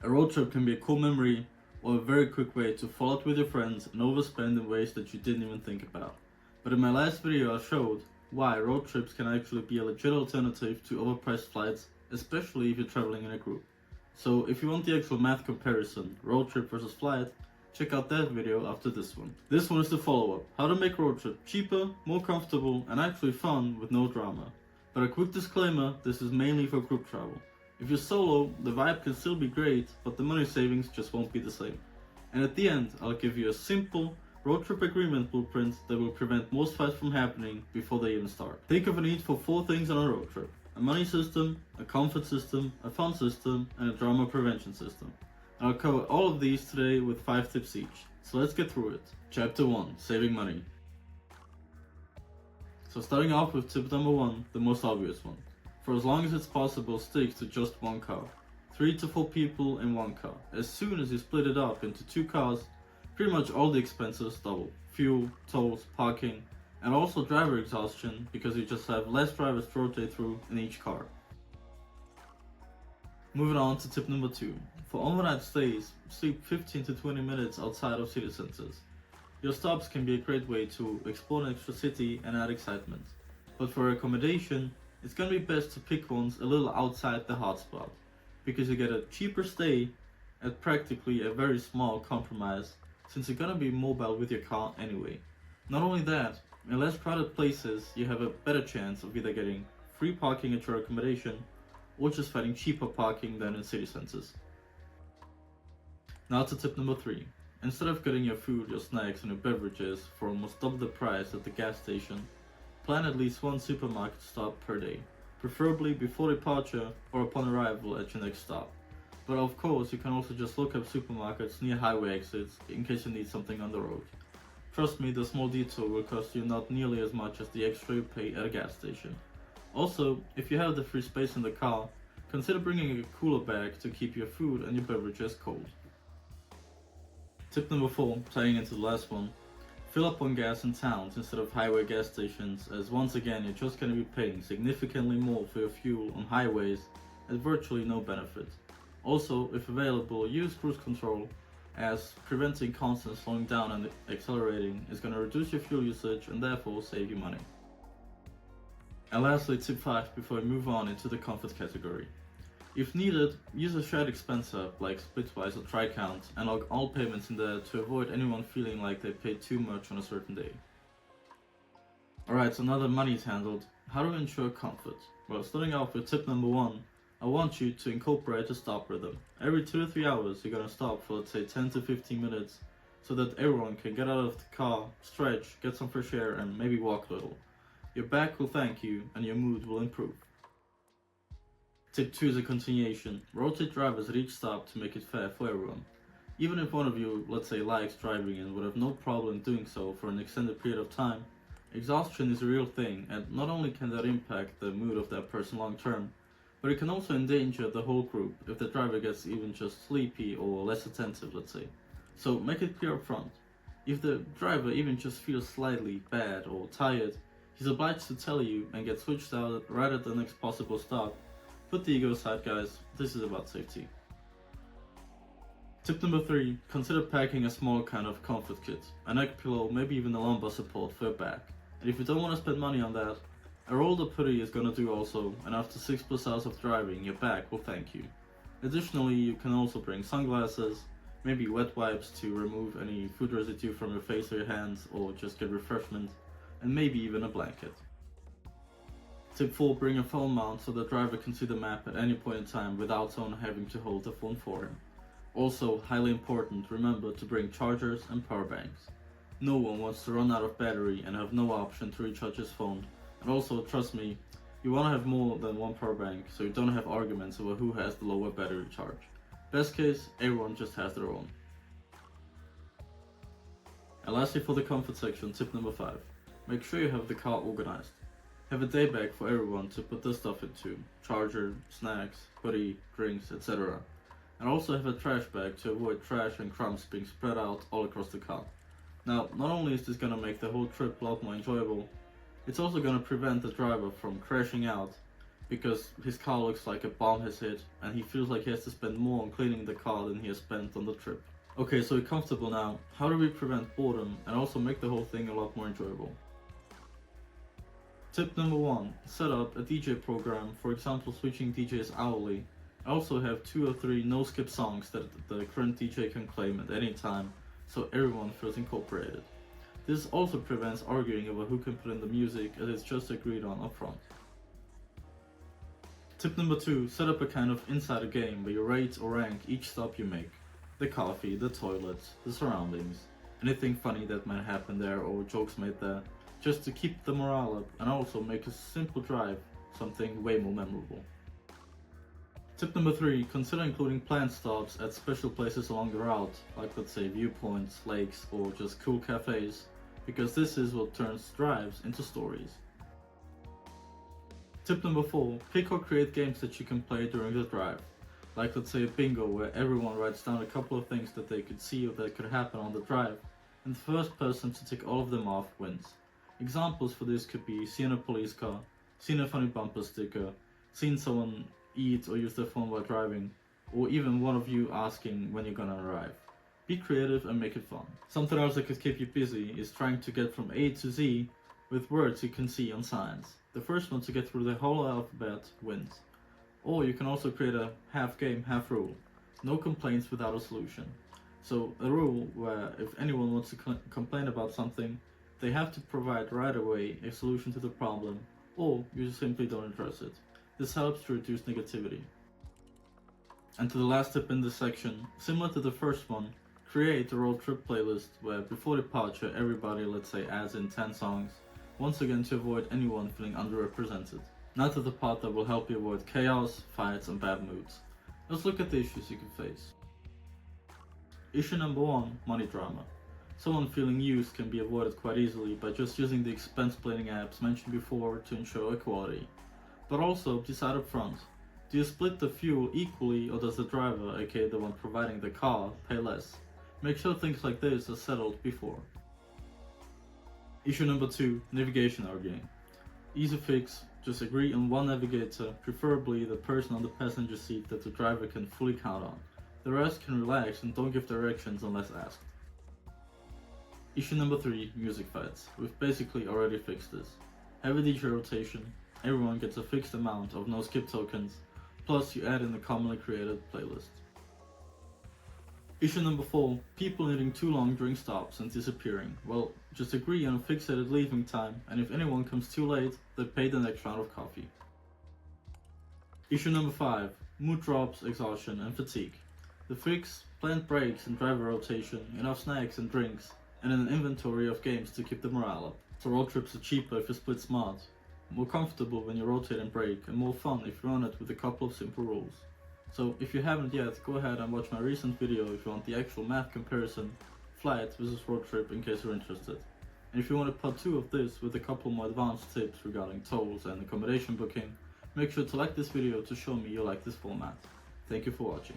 A road trip can be a cool memory or a very quick way to fall out with your friends and overspend in ways that you didn't even think about. But in my last video I showed why road trips can actually be a legit alternative to overpriced flights, especially if you're traveling in a group. So if you want the actual math comparison, road trip versus flight, check out that video after this one. This one is the follow-up, how to make road trip cheaper, more comfortable and actually fun with no drama. But a quick disclaimer, this is mainly for group travel. If you're solo, the vibe can still be great, but the money savings just won't be the same. And at the end, I'll give you a simple road trip agreement blueprint that will prevent most fights from happening before they even start. Think of a need for 4 things on a road trip: a money system, a comfort system, a fun system, and a drama prevention system. And I'll cover all of these today with 5 tips each. So let's get through it. Chapter 1: Saving money. So starting off with tip number 1, the most obvious one. For as long as it's possible, stick to just one car. 3 to 4 people in one car. As soon as you split it up into 2 cars, pretty much all the expenses double. Fuel, tolls, parking, and also driver exhaustion because you just have less drivers to rotate through in each car. Moving on to tip number 2. For overnight stays, sleep 15 to 20 minutes outside of city centers. Your stops can be a great way to explore an extra city and add excitement. But for accommodation, it's gonna be best to pick ones a little outside the hotspot, because you get a cheaper stay at practically a very small compromise, since you're gonna be mobile with your car anyway. Not only that, in less crowded places, you have a better chance of either getting free parking at your accommodation or just finding cheaper parking than in city centers. Now to tip number 3. Instead of getting your food, your snacks and your beverages for almost double the price at the gas station, plan at least 1 supermarket stop per day, preferably before departure or upon arrival at your next stop. But of course, you can also just look up supermarkets near highway exits in case you need something on the road. Trust me, the small detour will cost you not nearly as much as the extra you pay at a gas station. Also, if you have the free space in the car, consider bringing a cooler bag to keep your food and your beverages cold. Tip number 4, tying into the last one, fill up on gas in towns instead of highway gas stations, as once again you're just going to be paying significantly more for your fuel on highways at virtually no benefit. Also, if available, use cruise control, as preventing constant slowing down and accelerating is going to reduce your fuel usage and therefore save you money. And lastly, tip 5 before we move on into the comfort category. If needed, use a shared expense app like Splitwise or TriCount and log all payments in there to avoid anyone feeling like they paid too much on a certain day. Alright, so now that money is handled, how to ensure comfort? Well, starting off with tip number 1, I want you to incorporate a stop rhythm. Every 2 to 3 hours you're gonna stop for let's say 10 to 15 minutes so that everyone can get out of the car, stretch, get some fresh air and maybe walk a little. Your back will thank you and your mood will improve. Tip 2 is a continuation. Rotate drivers at each stop to make it fair for everyone. Even if one of you, let's say, likes driving and would have no problem doing so for an extended period of time, exhaustion is a real thing, and not only can that impact the mood of that person long term, but it can also endanger the whole group if the driver gets even just sleepy or less attentive, let's say. So make it clear up front. If the driver even just feels slightly bad or tired, he's obliged to tell you and get switched out right at the next possible stop. Put the ego aside, guys, this is about safety. Tip number 3, consider packing a small kind of comfort kit, a neck pillow, maybe even a lumbar support for your back. And if you don't want to spend money on that, a rolled up hoodie is gonna do also, and after 6+ hours of driving, your back will thank you. Additionally, you can also bring sunglasses, maybe wet wipes to remove any food residue from your face or your hands, or just get refreshment, and maybe even a blanket. Tip 4, bring a phone mount so the driver can see the map at any point in time without someone having to hold the phone for him. Also, highly important, remember to bring chargers and power banks. No one wants to run out of battery and have no option to recharge his phone. And also, trust me, you want to have more than one power bank so you don't have arguments over who has the lower battery charge. Best case, everyone just has their own. And lastly, for the comfort section, tip number 5, make sure you have the car organized. Have a day bag for everyone to put their stuff into, charger, snacks, hoodie, drinks, etc. And also have a trash bag to avoid trash and crumbs being spread out all across the car. Now, not only is this gonna make the whole trip a lot more enjoyable, it's also gonna prevent the driver from crashing out because his car looks like a bomb has hit and he feels like he has to spend more on cleaning the car than he has spent on the trip. Okay, so you're comfortable now. How do we prevent boredom and also make the whole thing a lot more enjoyable? Tip number 1. Set up a DJ program, for example switching DJs hourly. Also have 2 or 3 no-skip songs that the current DJ can claim at any time, so everyone feels incorporated. This also prevents arguing over who can put in the music, as it's just agreed on upfront. Tip number 2. Set up a kind of insider game where you rate or rank each stop you make. The coffee, the toilets, the surroundings, anything funny that might happen there or jokes made there, just to keep the morale up and also make a simple drive something way more memorable. Tip number 3. Consider including planned stops at special places along the route, like let's say viewpoints, lakes, or just cool cafes, because this is what turns drives into stories. Tip number 4. Pick or create games that you can play during the drive. Like let's say a bingo where everyone writes down a couple of things that they could see or that could happen on the drive, and the first person to tick all of them off wins. Examples for this could be seeing a police car, seeing a funny bumper sticker, seeing someone eat or use their phone while driving, or even one of you asking when you're gonna arrive. Be creative and make it fun. Something else that could keep you busy is trying to get from A to Z with words you can see on signs. The first one to get through the whole alphabet wins. Or you can also create a half game, half rule. No complaints without a solution. So a rule where if anyone wants to complain about something, they have to provide right away a solution to the problem, or you simply don't address it. This helps to reduce negativity. And to the last tip in this section, similar to the first one, create a road trip playlist where before departure everybody, let's say, adds in 10 songs, once again to avoid anyone feeling underrepresented. Now to the part that will help you avoid chaos, fights and bad moods. Let's look at the issues you can face. Issue number 1, money drama. Someone feeling used can be avoided quite easily by just using the expense splitting apps mentioned before to ensure equality. But also, decide up front, do you split the fuel equally or does the driver, aka the one providing the car, pay less? Make sure things like this are settled before. Issue number 2, navigation arguing. Easy fix, just agree on one navigator, preferably the person on the passenger seat that the driver can fully count on. The rest can relax and don't give directions unless asked. Issue number 3, music fights. We've basically already fixed this. Have a DJ rotation, everyone gets a fixed amount of no skip tokens, plus you add in a commonly created playlist. Issue number 4, people needing too long during stops and disappearing. Well, just agree on a fixated leaving time, and if anyone comes too late, they pay the next round of coffee. Issue number 5, mood drops, exhaustion and fatigue. The fix, planned breaks and driver rotation, enough snacks and drinks, and an inventory of games to keep the morale up. So road trips are cheaper if you split smart, more comfortable when you rotate and brake, and more fun if you run it with a couple of simple rules. So if you haven't yet, go ahead and watch my recent video if you want the actual math comparison, flight versus road trip, in case you're interested. And if you want a part 2 of this with a couple more advanced tips regarding tolls and accommodation booking, make sure to like this video to show me you like this format. Thank you for watching.